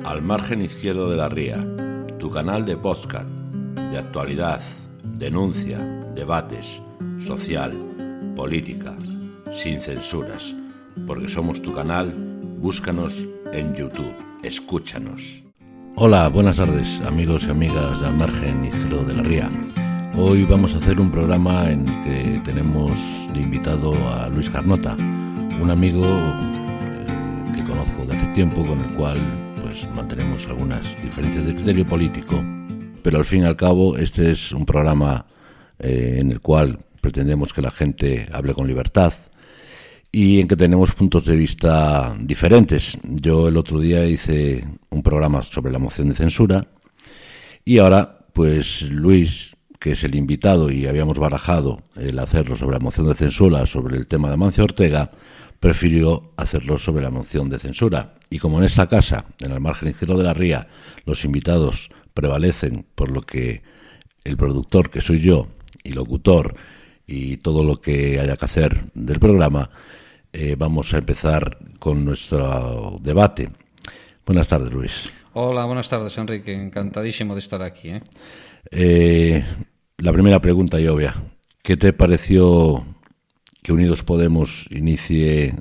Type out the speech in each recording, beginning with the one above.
Al margen izquierdo de la ría, tu canal de podcast, de actualidad, denuncia, debates, social, política, sin censuras, porque somos tu canal. Búscanos en YouTube, escúchanos. Hola, buenas tardes, amigos y amigas de Al margen izquierdo de la ría. Hoy vamos a hacer un programa en que tenemos de invitado a Luis Carnota, un amigo que conozco de hace tiempo, con el cual pues mantenemos algunas diferencias de criterio político, pero al fin y al cabo este es un programa en el cual pretendemos que la gente hable con libertad y en que tenemos puntos de vista diferentes. Yo el otro día hice un programa sobre la moción de censura y ahora pues Luis, que es el invitado, y habíamos barajado el hacerlo sobre la moción de censura, sobre el tema de Amancio Ortega, prefirió hacerlo sobre la moción de censura. Y como en esta casa, en el margen izquierdo de la ría, los invitados prevalecen por lo que el productor, que soy yo, y locutor, y todo lo que haya que hacer del programa, vamos a empezar con nuestro debate. Buenas tardes, Luis. Hola, buenas tardes, Enrique. Encantadísimo de estar aquí. La primera pregunta y obvia. ¿Qué te pareció que Unidos Podemos inicie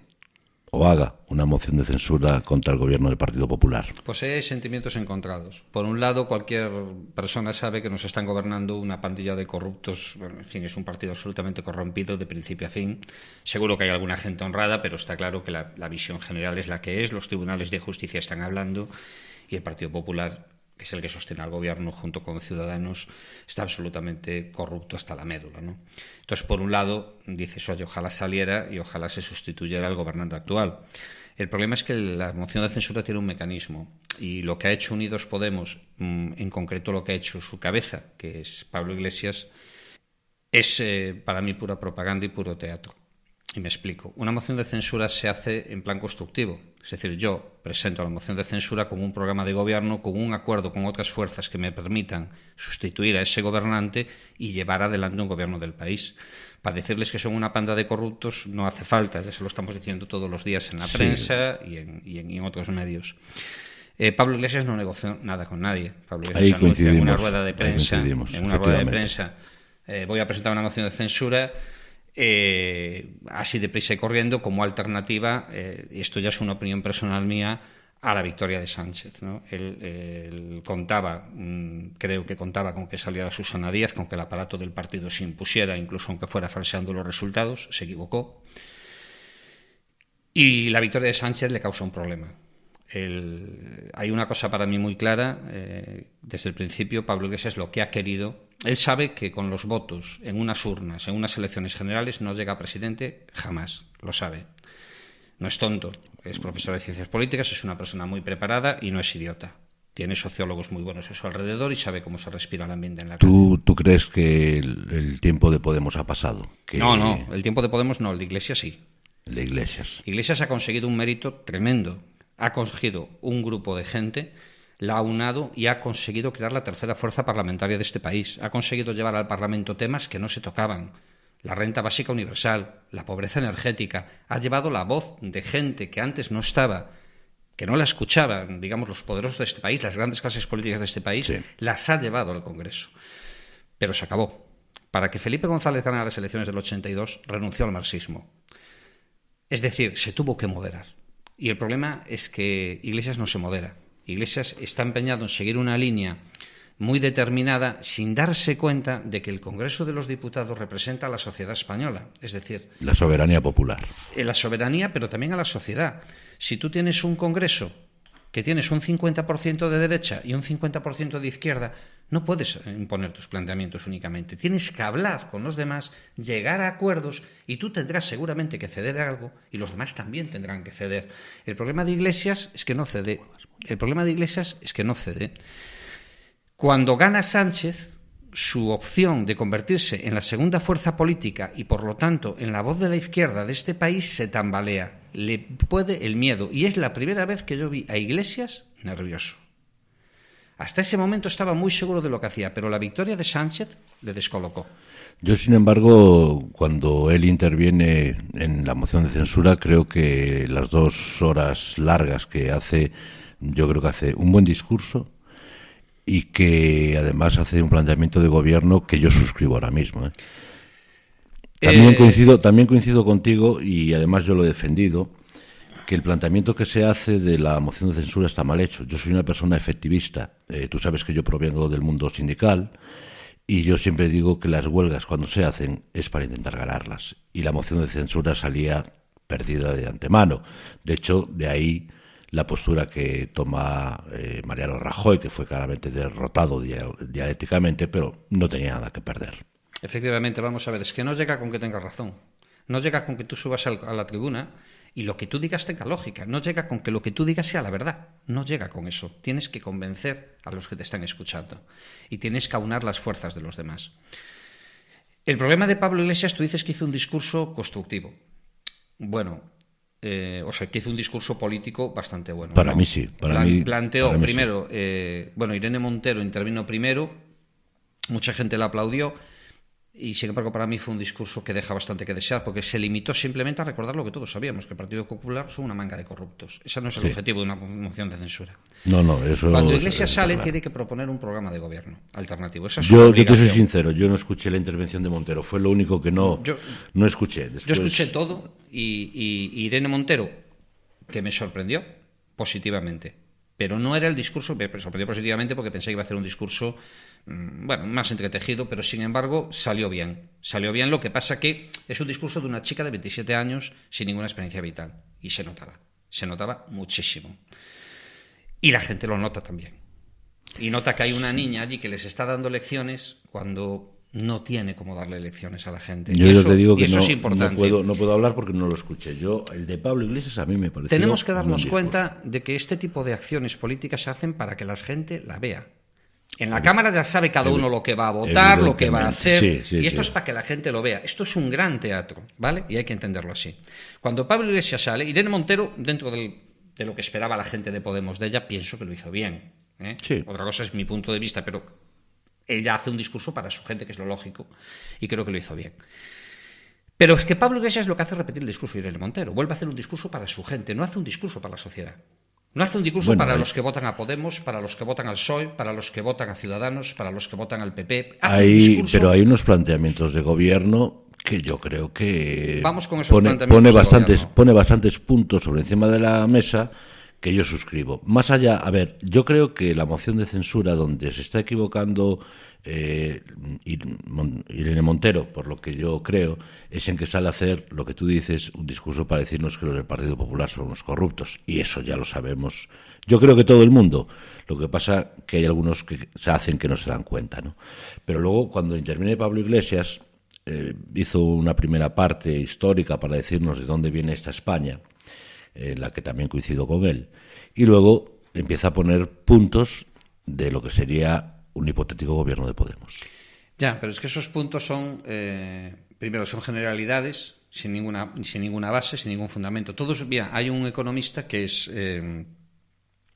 o haga una moción de censura contra el gobierno del Partido Popular? Pues hay sentimientos encontrados. Por un lado, cualquier persona sabe que nos están gobernando una pandilla de corruptos. Bueno, en fin, es un partido absolutamente corrompido de principio a fin. Seguro que hay alguna gente honrada, pero está claro que la visión general es la que es. Los tribunales de justicia están hablando y el Partido Popular, que es el que sostiene al gobierno junto con Ciudadanos, está absolutamente corrupto hasta la médula, ¿no? Entonces, por un lado, dices, oye, ojalá saliera y ojalá se sustituyera al gobernante actual. El problema es que la moción de censura tiene un mecanismo y lo que ha hecho Unidos Podemos, en concreto lo que ha hecho su cabeza, que es Pablo Iglesias, es para mí pura propaganda y puro teatro. Y me explico. Una moción de censura se hace en plan constructivo. Es decir, yo presento la moción de censura como un programa de gobierno, con un acuerdo con otras fuerzas que me permitan sustituir a ese gobernante y llevar adelante un gobierno del país. Para decirles que son una panda de corruptos no hace falta, ya se lo estamos diciendo todos los días en la prensa y en otros medios. Pablo Iglesias no negoció nada con nadie. Pablo Iglesias anunció en una rueda de prensa, voy a presentar una moción de censura. Así deprisa y corriendo como alternativa, y esto ya es una opinión personal mía, a la victoria de Sánchez, ¿no? Él contaba, creo que contaba con que saliera Susana Díaz, con que el aparato del partido se impusiera, incluso aunque fuera falseando los resultados. Se equivocó y la victoria de Sánchez le causó un problema. Hay una cosa para mí muy clara, desde el principio Pablo Iglesias lo que ha querido, él sabe que con los votos en unas urnas, en unas elecciones generales, no llega a presidente jamás, lo sabe. No es tonto, es profesor de ciencias políticas, es una persona muy preparada y no es idiota. Tiene sociólogos muy buenos a su alrededor y sabe cómo se respira el ambiente en la calle. ¿Tú crees que el tiempo de Podemos ha pasado? No, el tiempo de Podemos no, el de Iglesias sí. El de Iglesias. Iglesias ha conseguido un mérito tremendo. Ha conseguido un grupo de gente, la ha unado y ha conseguido crear la tercera fuerza parlamentaria de este país. Ha conseguido llevar al Parlamento temas que no se tocaban. La renta básica universal, la pobreza energética. Ha llevado la voz de gente que antes no estaba, que no la escuchaban, digamos, los poderosos de este país, las grandes clases políticas de este país, sí. Las ha llevado al Congreso. Pero se acabó. Para que Felipe González ganara las elecciones del 82, renunció al marxismo. Es decir, se tuvo que moderar. Y el problema es que Iglesias no se modera. Iglesias está empeñado en seguir una línea muy determinada sin darse cuenta de que el Congreso de los Diputados representa a la sociedad española. Es decir, la soberanía popular. La soberanía, pero también a la sociedad. Si tú tienes un Congreso que tienes un 50% de derecha y un 50% de izquierda, no puedes imponer tus planteamientos únicamente. Tienes que hablar con los demás, llegar a acuerdos y tú tendrás seguramente que ceder algo y los demás también tendrán que ceder. El problema de Iglesias es que no cede. Cuando gana Sánchez, su opción de convertirse en la segunda fuerza política y, por lo tanto, en la voz de la izquierda de este país se tambalea. Le puede el miedo. Y es la primera vez que yo vi a Iglesias nervioso. Hasta ese momento estaba muy seguro de lo que hacía, pero la victoria de Sánchez le descolocó. Yo, sin embargo, cuando él interviene en la moción de censura, creo que las 2 horas largas que hace, yo creo que hace un buen discurso y que además hace un planteamiento de gobierno que yo suscribo ahora mismo. También coincido contigo, y además yo lo he defendido, que el planteamiento que se hace de la moción de censura está mal hecho. Yo soy una persona efectivista. Tú sabes que yo provengo del mundo sindical y yo siempre digo que las huelgas, cuando se hacen, es para intentar ganarlas. Y la moción de censura salía perdida de antemano. De hecho, de ahí la postura que toma Mariano Rajoy, que fue claramente derrotado dialécticamente, pero no tenía nada que perder. Efectivamente, vamos a ver, es que no llega con que tengas razón. No llega con que tú subas a la tribuna y lo que tú digas tenga lógica. No llega con que lo que tú digas sea la verdad. No llega con eso. Tienes que convencer a los que te están escuchando y tienes que aunar las fuerzas de los demás. El problema de Pablo Iglesias, tú dices que hizo un discurso constructivo. Bueno, que hizo un discurso político bastante bueno. Para mí sí. Planteó primero, sí. Irene Montero intervino primero, mucha gente la aplaudió. Y sin embargo para mí fue un discurso que deja bastante que desear, porque se limitó simplemente a recordar lo que todos sabíamos, que el Partido Popular son una manga de corruptos. Ese no es el objetivo de una moción de censura. No, eso. Cuando Iglesias sale tiene que proponer un programa de gobierno alternativo. Esa es yo te soy sincero, yo no escuché la intervención de Montero, fue lo único que no escuché. Después... Yo escuché todo y Irene Montero, que me sorprendió positivamente, pero no era el discurso, me sorprendió positivamente porque pensé que iba a hacer un discurso más entretejido, pero sin embargo salió bien. Lo que pasa que es un discurso de una chica de 27 años sin ninguna experiencia vital, y se notaba muchísimo. Y la gente lo nota también. Y nota que hay una niña allí que les está dando lecciones cuando no tiene cómo darle lecciones a la gente. Yo te digo que eso es importante. No puedo hablar porque no lo escuché. Yo, el de Pablo Iglesias, a mí me pareció... Tenemos que darnos cuenta de que este tipo de acciones políticas se hacen para que la gente la vea. En la Cámara ya sabe cada uno lo que va a votar, lo que va a hacer, y esto es para que la gente lo vea. Esto es un gran teatro, ¿vale? Y hay que entenderlo así. Cuando Pablo Iglesias sale, Irene Montero, dentro de lo que esperaba la gente de Podemos de ella, pienso que lo hizo bien. Sí. Otra cosa es mi punto de vista, pero ella hace un discurso para su gente, que es lo lógico, y creo que lo hizo bien. Pero es que Pablo Iglesias lo que hace es repetir el discurso de Irene Montero. Vuelve a hacer un discurso para su gente, no hace un discurso para la sociedad. No hace un discurso para los que votan a Podemos, para los que votan al PSOE, para los que votan a Ciudadanos, para los que votan al PP. Pero hay unos planteamientos de gobierno que yo creo que vamos con esos planteamientos pone bastantes puntos sobre encima de la mesa que yo suscribo. Más allá, a ver, yo creo que la moción de censura donde se está equivocando Irene Montero, por lo que yo creo, es en que sale a hacer lo que tú dices, un discurso para decirnos que los del Partido Popular son unos corruptos, y eso ya lo sabemos. Yo creo que todo el mundo. Lo que pasa que hay algunos que se hacen que no se dan cuenta, ¿no? Pero luego, cuando interviene Pablo Iglesias, hizo una primera parte histórica para decirnos de dónde viene esta España, la que también coincido con él, y luego empieza a poner puntos de lo que sería un hipotético gobierno de Podemos. Ya, pero es que esos puntos son, primero, son generalidades sin ninguna base, sin ningún fundamento. Todos, mira, hay un economista que es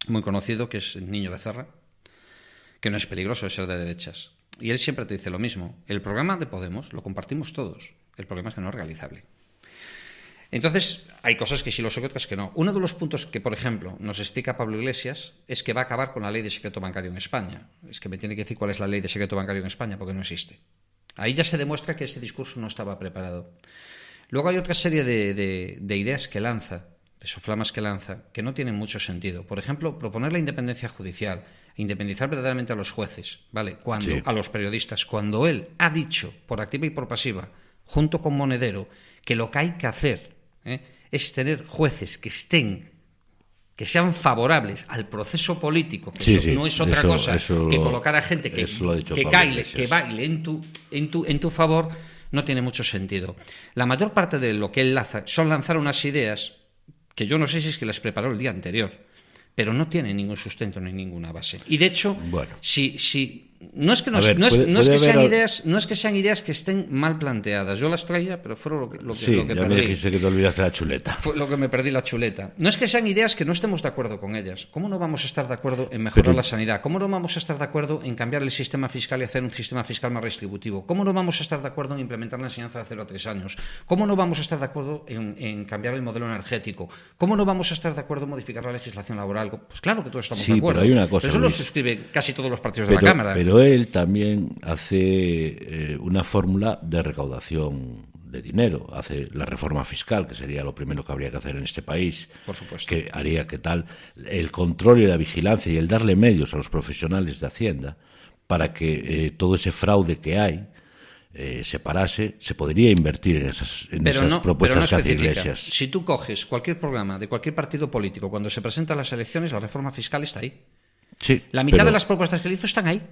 muy conocido, que es Niño Becerra, que no es peligroso de ser de derechas. Y él siempre te dice lo mismo. El programa de Podemos lo compartimos todos. El problema es que no es realizable. Entonces, hay cosas que sí lo sé, otras que no. Uno de los puntos que, por ejemplo, nos explica Pablo Iglesias es que va a acabar con la ley de secreto bancario en España. Es que me tiene que decir cuál es la ley de secreto bancario en España, porque no existe. Ahí ya se demuestra que ese discurso no estaba preparado. Luego hay otra serie de ideas que lanza, de soflamas que lanza, que no tienen mucho sentido. Por ejemplo, proponer la independencia judicial, independizar verdaderamente a los jueces, ¿vale? A los periodistas, cuando él ha dicho, por activa y por pasiva, junto con Monedero, que lo que hay que hacer es tener jueces que sean favorables al proceso político, que eso no es otra cosa que colocar a gente que baile en tu favor, no tiene mucho sentido. La mayor parte de lo que él lanza son lanzar unas ideas que yo no sé si es que las preparó el día anterior, pero no tienen ningún sustento ni ninguna base. Y de hecho, si no es que sean ideas que estén mal planteadas. Yo las traía, pero fueron lo que ya perdí. Me dijiste que te olvidaste la chuleta. Fue lo que me perdí, la chuleta. No es que sean ideas que no estemos de acuerdo con ellas. ¿Cómo no vamos a estar de acuerdo en mejorar la sanidad? ¿Cómo no vamos a estar de acuerdo en cambiar el sistema fiscal y hacer un sistema fiscal más redistributivo? ¿Cómo no vamos a estar de acuerdo en implementar la enseñanza de 0 a 3 años? ¿Cómo no vamos a estar de acuerdo en cambiar el modelo energético? ¿Cómo no vamos a estar de acuerdo en modificar la legislación laboral? Pues claro que todos estamos de acuerdo. Pero hay una cosa, pero eso lo suscriben casi todos los partidos de la Cámara. Pero él también hace una fórmula de recaudación de dinero, hace la reforma fiscal, que sería lo primero que habría que hacer en este país. Por supuesto. Que haría que tal el control y la vigilancia y el darle medios a los profesionales de Hacienda para que todo ese fraude que hay se parase, se podría invertir en esas propuestas que hace Iglesias. Si tú coges cualquier programa de cualquier partido político, cuando se presentan las elecciones, la reforma fiscal está ahí. Sí, la mitad de las propuestas que le hizo están ahí.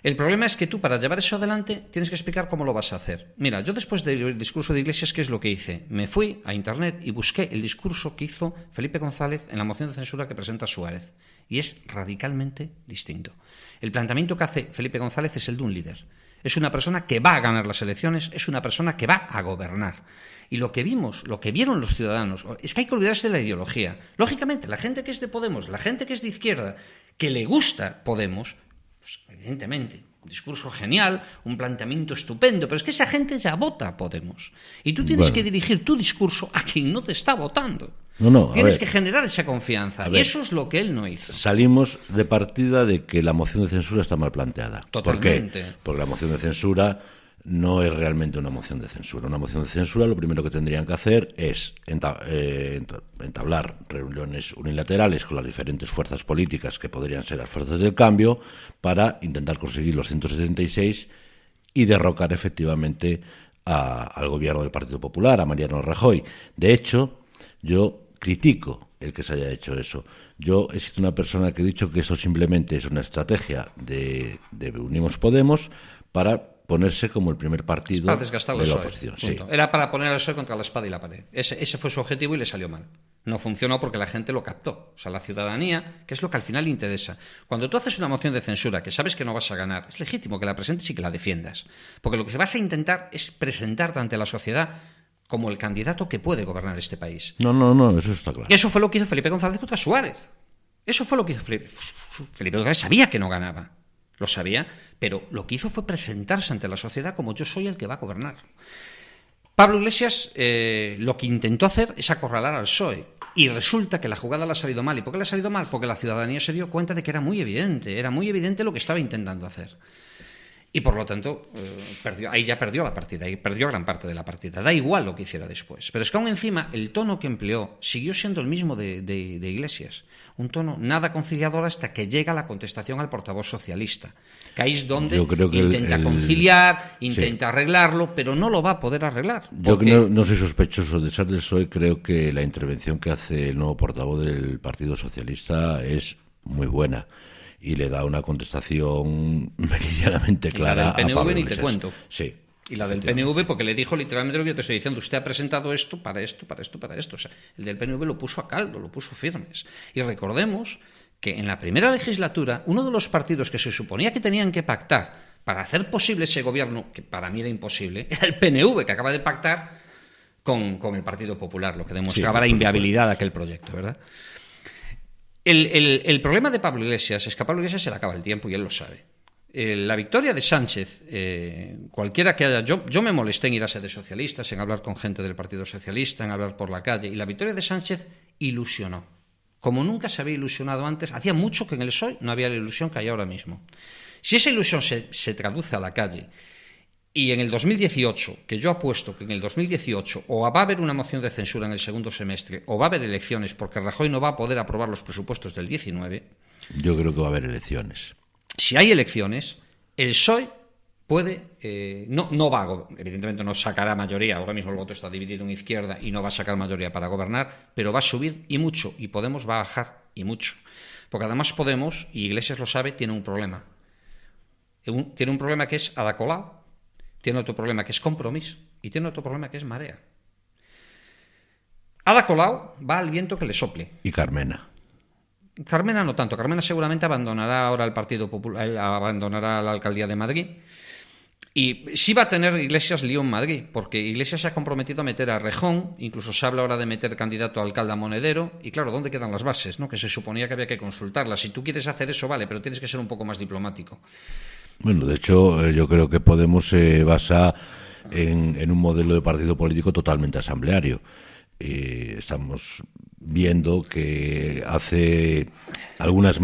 El problema es que tú, para llevar eso adelante, tienes que explicar cómo lo vas a hacer. Mira, yo después del discurso de Iglesias, ¿qué es lo que hice? Me fui a Internet y busqué el discurso que hizo Felipe González en la moción de censura que presenta Suárez. Y es radicalmente distinto. El planteamiento que hace Felipe González es el de un líder. Es una persona que va a ganar las elecciones, es una persona que va a gobernar. Y lo que vimos, lo que vieron los ciudadanos, es que hay que olvidarse de la ideología. Lógicamente, la gente que es de Podemos, la gente que es de izquierda, que le gusta Podemos, pues evidentemente, un discurso genial, un planteamiento estupendo, pero es que esa gente ya vota a Podemos. Y tú tienes que dirigir tu discurso a quien no te está votando. Tienes que generar esa confianza. Y eso es lo que él no hizo. Salimos de partida de que la moción de censura está mal planteada. Totalmente. ¿Por qué? Porque la moción de censura no es realmente una moción de censura. Una moción de censura, lo primero que tendrían que hacer es entablar reuniones unilaterales con las diferentes fuerzas políticas que podrían ser las fuerzas del cambio para intentar conseguir los 176 y derrocar efectivamente al gobierno del Partido Popular, a Mariano Rajoy. De hecho, yo critico el que se haya hecho eso. Yo he sido una persona que he dicho que eso simplemente es una estrategia de Unimos Podemos para ponerse como el primer partido de la oposición. Sí. Era para poner al PSOE contra la espada y la pared. Ese fue su objetivo y le salió mal. No funcionó porque la gente lo captó. O sea, la ciudadanía, que es lo que al final le interesa. Cuando tú haces una moción de censura que sabes que no vas a ganar, es legítimo que la presentes y que la defiendas. Porque lo que vas a intentar es presentarte ante la sociedad como el candidato que puede gobernar este país. No, eso está claro. Eso fue lo que hizo Felipe González contra Suárez. Eso fue lo que hizo Felipe González. Sabía que no ganaba. Lo sabía, pero lo que hizo fue presentarse ante la sociedad como yo soy el que va a gobernar. Pablo Iglesias lo que intentó hacer es acorralar al PSOE. Y resulta que la jugada le ha salido mal. ¿Y por qué le ha salido mal? Porque la ciudadanía se dio cuenta de que era muy evidente lo que estaba intentando hacer. Y por lo tanto, ahí ya perdió la partida, ahí perdió gran parte de la partida. Da igual lo que hiciera después. Pero es que aún encima el tono que empleó siguió siendo el mismo de Iglesias. Un tono nada conciliador hasta que llega la contestación al portavoz socialista. Que ahí es donde intenta conciliar, intenta arreglarlo, pero no lo va a poder arreglar. Yo que no soy sospechoso de ser del PSOE, creo que la intervención que hace el nuevo portavoz del Partido Socialista es muy buena. Y le da una contestación meridianamente clara a Pablo Iglesias. Y la del PNV ni te cuento. Sí. Y la del PNV, porque le dijo literalmente lo que yo te estoy diciendo. Usted ha presentado esto para esto, para esto, para esto. O sea, el del PNV lo puso a caldo, lo puso firmes. Y recordemos que en la primera legislatura, uno de los partidos que se suponía que tenían que pactar para hacer posible ese gobierno, que para mí era imposible, era el PNV, que acaba de pactar con el Partido Popular, lo que demostraba la inviabilidad de aquel proyecto, ¿verdad? El problema de Pablo Iglesias es que a Pablo Iglesias se le acaba el tiempo y él lo sabe. La victoria de Sánchez, cualquiera que haya... Yo me molesté en ir a sedes socialistas, en hablar con gente del Partido Socialista, en hablar por la calle, y la victoria de Sánchez ilusionó. Como nunca se había ilusionado antes, hacía mucho que en el PSOE no había la ilusión que hay ahora mismo. Si esa ilusión se traduce a la calle, y en el 2018, que yo apuesto que en el 2018 o va a haber una moción de censura en el segundo semestre o va a haber elecciones porque Rajoy no va a poder aprobar los presupuestos del 19... Yo creo que va a haber elecciones. Si hay elecciones, el PSOE puede... no va a... Evidentemente no sacará mayoría. Ahora mismo el voto está dividido en izquierda y no va a sacar mayoría para gobernar, pero va a subir y mucho. Y Podemos va a bajar y mucho. Porque además Podemos, y Iglesias lo sabe, tiene un problema. Tiene un problema que es Ada Colau, tiene otro problema que es Compromís y tiene otro problema que es Marea. Ada Colau va al viento que le sople. Y Carmena. Carmena no tanto. Carmena seguramente abandonará ahora el Partido Popular, abandonará la alcaldía de Madrid. Y sí va a tener Iglesias lío en Madrid, porque Iglesias se ha comprometido a meter a Rejón, incluso se habla ahora de meter candidato a alcalde a Monedero, y claro, ¿dónde quedan las bases? ¿No? Que se suponía que había que consultarlas. Si tú quieres hacer eso, vale, pero tienes que ser un poco más diplomático. Bueno, de hecho, yo creo que Podemos se basa en un modelo de partido político totalmente asambleario. Estamos viendo que hace algunas